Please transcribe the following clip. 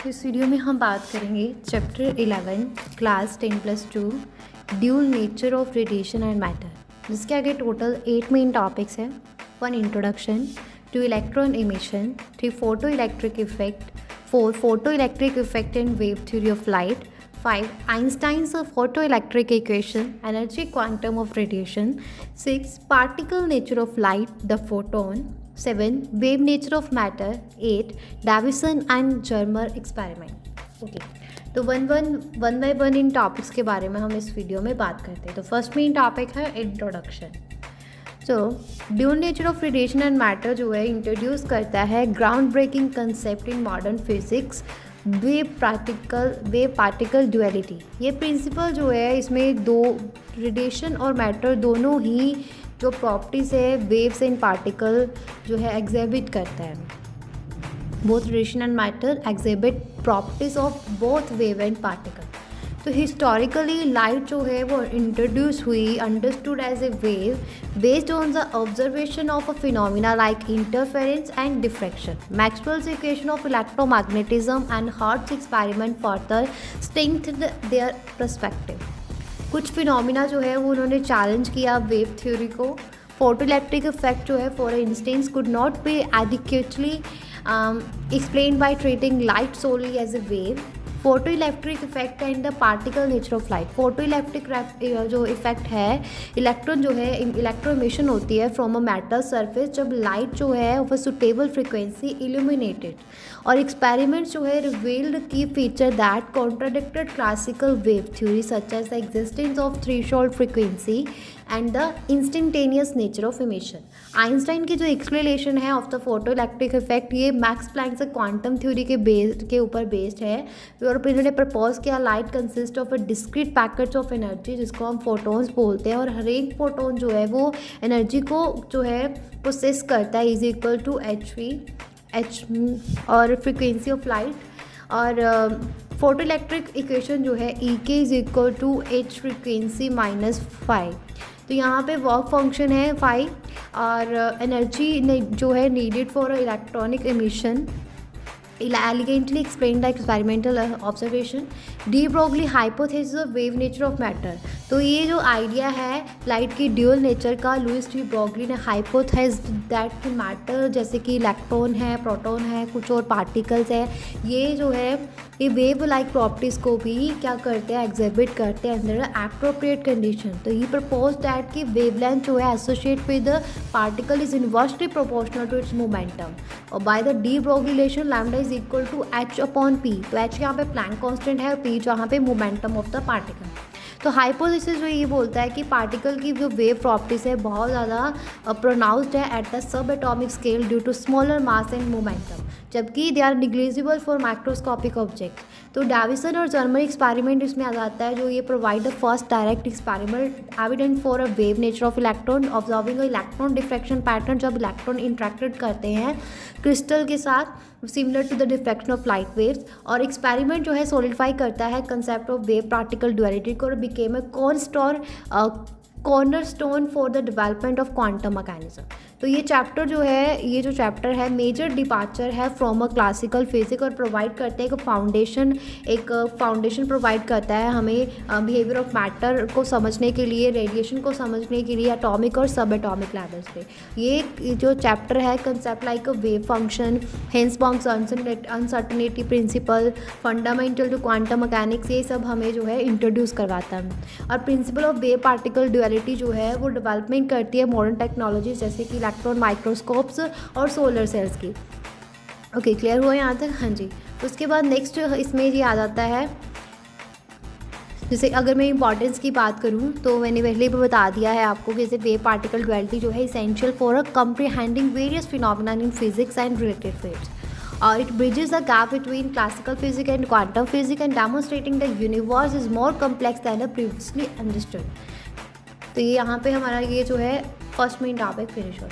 तो इस वीडियो में हम बात करेंगे chapter 11 class 10+2 dual nature of radiation and matter, जिसके आगे टोटल 8 मेन टॉपिक्स हैं। 1 introduction, 2 electron emission, 3 photo electric effect, 4 photo electric effect and wave theory of light, 5 Einstein's photoelectric equation, energy quantum of radiation, 6 particle nature of light, the photon, 7 wave nature of matter, 8 Davison and Germer experiment. Okay, तो one by one इन topics के बारे में हम इस video में बात करते हैं। तो फर्स्ट मेन टॉपिक है इंट्रोडक्शन। तो dual nature of radiation and matter जो है इंट्रोड्यूस करता है ground breaking concept in modern physics, wave particle duality. ये प्रिंसिपल जो है इसमें दो रेडिएशन और मैटर दोनों ही जो प्रॉपर्टीज़ है वेव्स एंड पार्टिकल जो है एग्जिबिट करता है। Both radiation and matter exhibit properties of both wave and particle. तो हिस्टोरिकली लाइट जो है वो इंट्रोड्यूस हुई understood as a wave based on the observation of a phenomena like interference and diffraction. Maxwell's equation of electromagnetism and Hertz experiment further strengthened their perspective. कुछ phenomena जो है वो उन्होंने चैलेंज किया वेव थ्योरी को। Photo electric effect जो है for instance could not B adequately explained by treating light solely as a wave. Photoelectric effect and the particle nature of light. Photoelectric जो इफेक्ट है, इलेक्ट्रॉन जो है electron emission होती है from a metal surface जब light जो है वो सुटेबल फ्रिक्वेंसी इल्यूमिनेटेड। और एक्सपेरिमेंट्स जो है revealed key feature that contradicted classical wave theory such as the existence of threshold frequency and the instantaneous nature of emission. Einstein की जो explanation है of the photo electric effect ये max Planck से quantum theory के ऊपर based है। और इन्होंने प्रपोज किया light consist of a discrete packets of energy जिसको हम फोटोन्स बोलते हैं, और हर एक फोटोन जो है वो एनर्जी को जो है प्रोसेस करता है इज इक्वल टू एच और फ्रिक्वेंसी ऑफ लाइट। और फोटो इलेक्ट्रिक इक्वेशन जो है E K is equal to H frequency minus 5। तो यहाँ पे वर्क फंक्शन है 5 और एनर्जी जो है needed for electronic emission elegantly explained the experimental observation. De Broglie hypothesis of wave nature of matter. तो ये जो आइडिया है लाइट की ड्यूअल नेचर का, लुइस डी ब्रोगली ने हाइपोथेसिस्ड दैट मैटर जैसे कि इलेक्ट्रॉन है, प्रोटॉन है, कुछ और पार्टिकल्स है, ये जो है ये वेव लाइक प्रॉपर्टीज़ को भी क्या करते हैं एग्जिबिट करते हैं अंडर एप्रोप्रिएट कंडीशन। तो ही प्रपोज दैट कि वेवलेंथ जो है associate with particle is inversely proportional to its momentum और by the de Broglie relation lambda is equal to H upon P. तो एच यहाँ पे प्लैंक कांस्टेंट है और पी जहाँ पे मोमेंटम ऑफ द पार्टिकल। तो हाइपोथेसिस जो ये बोलता है कि पार्टिकल की जो वेव प्रॉपर्टीज है बहुत ज़्यादा प्रोनाउंस्ड है at the subatomic scale due to smaller mass and momentum, जबकि they are negligible for microscopic object. तो डेविसन और जर्मर एक्सपेरिमेंट इसमें आ जाता है जो ये provide the first direct experiment evident for a wave nature of electron observing a electron diffraction pattern जब इलेक्ट्रॉन इंटरेक्टेड करते हैं क्रिस्टल के साथ similar to the diffraction of light waves. और एक्सपेरिमेंट जो है सॉलिडिफाई करता है concept of wave particle duality को और became a cornerstone for the development of quantum mechanism. तो ये चैप्टर जो है ये जो चैप्टर है मेजर डिपार्चर है फ्रॉम अ क्लासिकल फिजिक्स और प्रोवाइड करते हैं एक फाउंडेशन प्रोवाइड करता है हमें बिहेवियर ऑफ मैटर को समझने के लिए, रेडिएशन को समझने के लिए एटॉमिक और सब एटॉमिक लेवल्स पे। ये जो चैप्टर है concept like a wave function, Heisenberg's uncertainty principle, fundamental to quantum mechanics, ये सब हमें जो है इंट्रोड्यूस करवाता है। और principle of wave particle duality जो है वो डेवलपमेंट करती है मॉडर्न टेक्नोलॉजी जैसे कि इलेक्ट्रॉन माइक्रोस्कोप्स और सोलर सेल्स की। ओके, क्लियर हुआ यहाँ तक? हाँ जी। उसके बाद नेक्स्ट इसमें ये आ जाता है, जैसे अगर मैं इंपॉर्टेंस की बात करूँ तो मैंने पहले भी बता दिया है आपको कि जैसे वेव पार्टिकल ड्यूअलिटी जो है essential for a comprehending various phenomena in physics and related fields. It bridges the gap between classical physics and quantum physics and demonstrating the universe is more complex than previously understood. तो ये यहाँ पे हमारा ये जो है first main topic finish हो